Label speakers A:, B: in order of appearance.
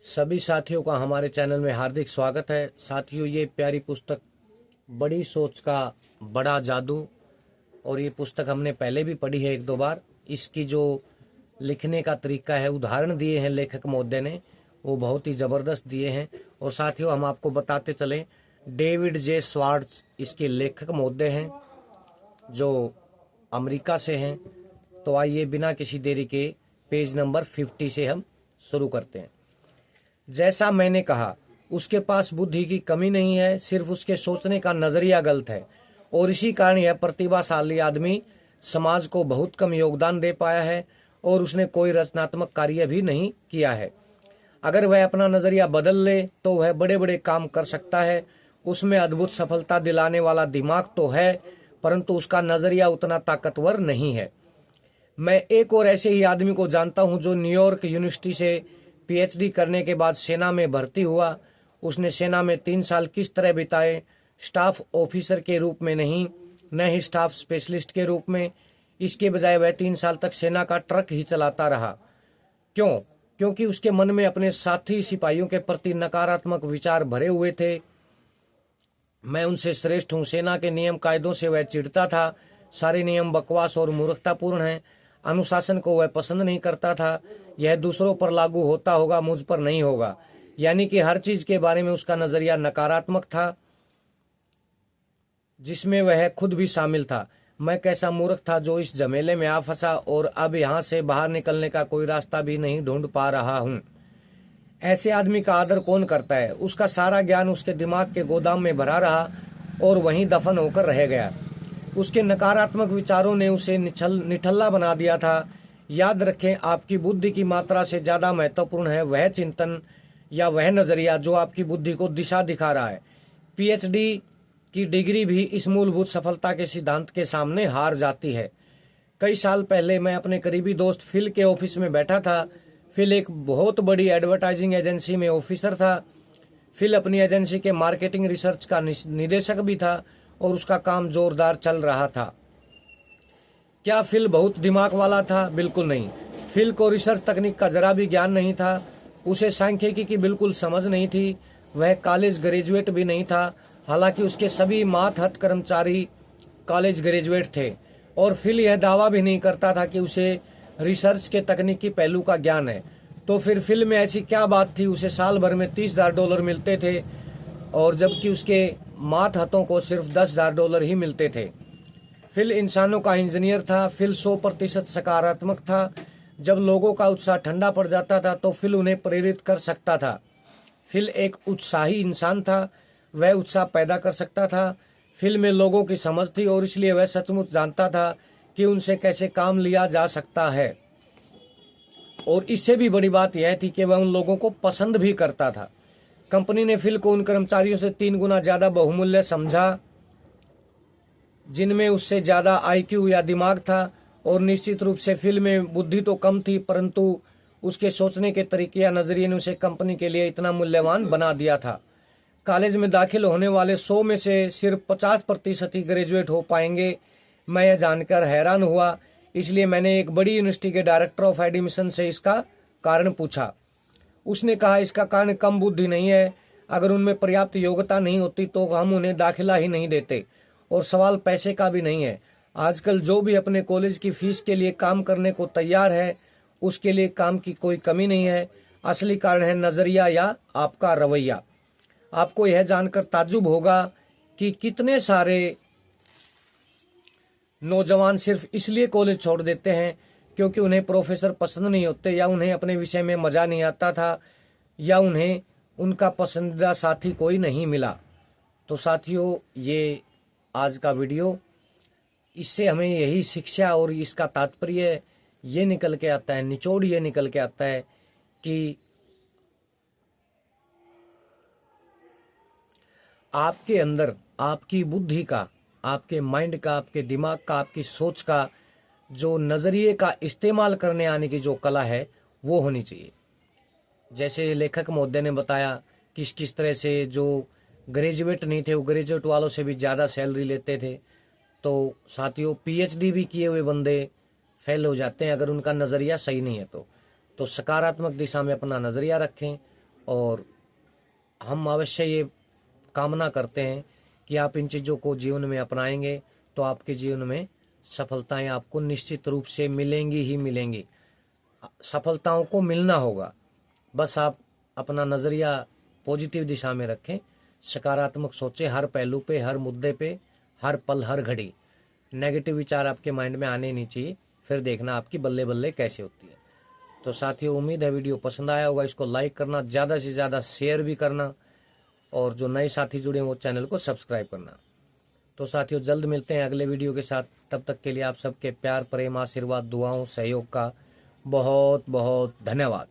A: सभी साथियों का हमारे चैनल में हार्दिक स्वागत है। साथियों, ये प्यारी पुस्तक बड़ी सोच का बड़ा जादू, और ये पुस्तक हमने पहले भी पढ़ी है एक दो बार। इसकी जो लिखने का तरीका है, उदाहरण दिए हैं लेखक महोदय ने, वो बहुत ही ज़बरदस्त दिए हैं। और साथियों, हम आपको बताते चलें, डेविड जे स्वार्ट्ज इसके लेखक महोदय हैं जो अमेरिका से हैं। तो आइए बिना किसी देरी के पेज नंबर 50 से हम शुरू करते हैं। जैसा मैंने कहा, उसके पास बुद्धि की कमी नहीं है, सिर्फ उसके सोचने का नजरिया गलत है। और इसी कारण यह प्रतिभाशाली आदमी समाज को बहुत कम योगदान दे पाया है और उसने कोई रचनात्मक कार्य भी नहीं किया है। अगर वह अपना नजरिया बदल ले तो वह बड़े बड़े काम कर सकता है। उसमें अद्भुत सफलता दिलाने वाला दिमाग तो है, परंतु उसका नजरिया उतना ताकतवर नहीं है। मैं एक और ऐसे ही आदमी को जानता हूं जो न्यूयॉर्क यूनिवर्सिटी से पीएचडी करने के बाद सेना में भर्ती हुआ। उसने सेना में 3 साल किस तरह बिताए, स्टाफ ऑफिसर के रूप में नहीं, न ही स्टाफ स्पेशलिस्ट के रूप में। इसके बजाय वह 3 साल तक सेना का ट्रक ही चलाता रहा। क्यों? क्योंकि उसके मन में अपने साथी सिपाहियों के प्रति नकारात्मक विचार भरे हुए थे। मैं उनसे श्रेष्ठ हूँ। सेना के नियम कायदों से वह चिढ़ता था। सारे नियम बकवास और मूर्खतापूर्ण हैं। अनुशासन को वह पसंद नहीं करता था। यह दूसरों पर लागू होता होगा, मुझ पर नहीं होगा। यानी कि हर चीज के बारे में उसका नजरिया नकारात्मक था, जिसमें वह खुद भी शामिल था। मैं कैसा मूर्ख था जो इस झमेले में आ फंसा और अब यहाँ से बाहर निकलने का कोई रास्ता भी नहीं ढूंढ पा रहा हूँ। ऐसे आदमी का आदर कौन करता है? उसका सारा ज्ञान उसके दिमाग के गोदाम में भरा रहा और वहीं दफन होकर रह गया। उसके नकारात्मक विचारों ने उसे निठल्ला बना दिया था। याद रखें, आपकी बुद्धि की मात्रा से ज्यादा महत्वपूर्ण है वह चिंतन या वह नजरिया जो आपकी बुद्धि को दिशा दिखा रहा है। पीएचडी की डिग्री भी इस मूलभूत सफलता के सिद्धांत के सामने हार जाती है। कई साल पहले मैं अपने करीबी दोस्त फिल के ऑफिस में बैठा था। फिल एक बहुत बड़ी एडवर्टाइजिंग एजेंसी में ऑफिसर था। फिल अपनी एजेंसी के मार्केटिंग रिसर्च का निदेशक भी था और उसका काम जोरदार चल रहा था। क्या फिल बहुत दिमाग वाला था? बिल्कुल नहीं। फिल को रिसर्च तकनीक का जरा भी ज्ञान नहीं था। उसे सांख्यिकी की बिल्कुल समझ नहीं थी। वह कॉलेज ग्रेजुएट भी नहीं था, हालांकि उसके सभी मातहत कर्मचारी कॉलेज ग्रेजुएट थे। और फिल यह दावा भी नहीं करता था कि उसे रिसर्च के तकनीकी पहलू का ज्ञान है। तो फिर फिल में ऐसी क्या बात थी? उसे साल भर में $30,000 मिलते थे और जबकि उसके मातहतों को सिर्फ $10,000 ही मिलते थे। फिल इंसानों का इंजीनियर था। फिल 100% सकारात्मक था। जब लोगों का उत्साह ठंडा पड़ जाता था तो फिल उन्हें प्रेरित कर सकता था। फिल एक उत्साही इंसान था। वह उत्साह पैदा कर सकता था। फिल में लोगों की समझ थी और इसलिए वह सचमुच जानता था कि उनसे कैसे काम लिया जा सकता है। और इससे भी बड़ी बात यह थी कि वह उन लोगों को पसंद भी करता था। कंपनी ने फिल को उन कर्मचारियों से 3 गुना ज्यादा बहुमूल्य समझा जिनमें उससे ज्यादा आईक्यू या दिमाग था। और निश्चित रूप से फिल में बुद्धि तो कम थी, परंतु उसके सोचने के तरीके या नजरिए ने उसे कंपनी के लिए इतना मूल्यवान बना दिया था। कॉलेज में दाखिल होने वाले 100 में से सिर्फ 50% ही ग्रेजुएट हो पाएंगे। मैं यह जानकर हैरान हुआ। इसलिए मैंने एक बड़ी यूनिवर्सिटी के डायरेक्टर ऑफ एडमिशन से इसका कारण पूछा। उसने कहा, इसका कारण कम बुद्धि नहीं है। अगर उनमें पर्याप्त योग्यता नहीं होती तो हम उन्हें दाखिला ही नहीं देते। और सवाल पैसे का भी नहीं है। आजकल जो भी अपने कॉलेज की फीस के लिए काम करने को तैयार है, उसके लिए काम की कोई कमी नहीं है। असली कारण है नजरिया या आपका रवैया। आपको यह जानकर ताज्जुब होगा कि कितने सारे नौजवान सिर्फ इसलिए कॉलेज छोड़ देते हैं क्योंकि उन्हें प्रोफेसर पसंद नहीं होते, या उन्हें अपने विषय में मजा नहीं आता था, या उन्हें उनका पसंदीदा साथी कोई नहीं मिला। तो साथियों, ये आज का वीडियो, इससे हमें यही शिक्षा और इसका तात्पर्य ये निकल के आता है, निचोड़ ये निकल के आता है कि आपके अंदर आपकी बुद्धि का, आपके माइंड का, आपके दिमाग का, आपकी सोच का जो नज़रिए का इस्तेमाल करने आने की जो कला है वो होनी चाहिए। जैसे लेखक महोदय ने बताया किस किस तरह से जो ग्रेजुएट नहीं थे वो ग्रेजुएट वालों से भी ज़्यादा सैलरी लेते थे। तो साथियों, पीएचडी भी किए हुए बंदे फेल हो जाते हैं अगर उनका नज़रिया सही नहीं है। तो सकारात्मक दिशा में अपना नज़रिया रखें और हम अवश्य ये कामना करते हैं कि आप इन चीज़ों को जीवन में अपनाएंगे तो आपके जीवन में सफलताएं आपको निश्चित रूप से मिलेंगी ही मिलेंगी। सफलताओं को मिलना होगा, बस आप अपना नज़रिया पॉजिटिव दिशा में रखें, सकारात्मक सोचें हर पहलू पे, हर मुद्दे पे, हर पल, हर घड़ी। नेगेटिव विचार आपके माइंड में आने नहीं चाहिए, फिर देखना आपकी बल्ले बल्ले कैसे होती है। तो साथियों, उम्मीद है वीडियो पसंद आया होगा। इसको लाइक करना, ज़्यादा से ज़्यादा शेयर भी करना, और जो नए साथी जुड़े हैं वो चैनल को सब्सक्राइब करना। तो साथियों, जल्द मिलते हैं अगले वीडियो के साथ। तब तक के लिए आप सबके प्यार, प्रेम, आशीर्वाद, दुआओं, सहयोग का बहुत बहुत धन्यवाद।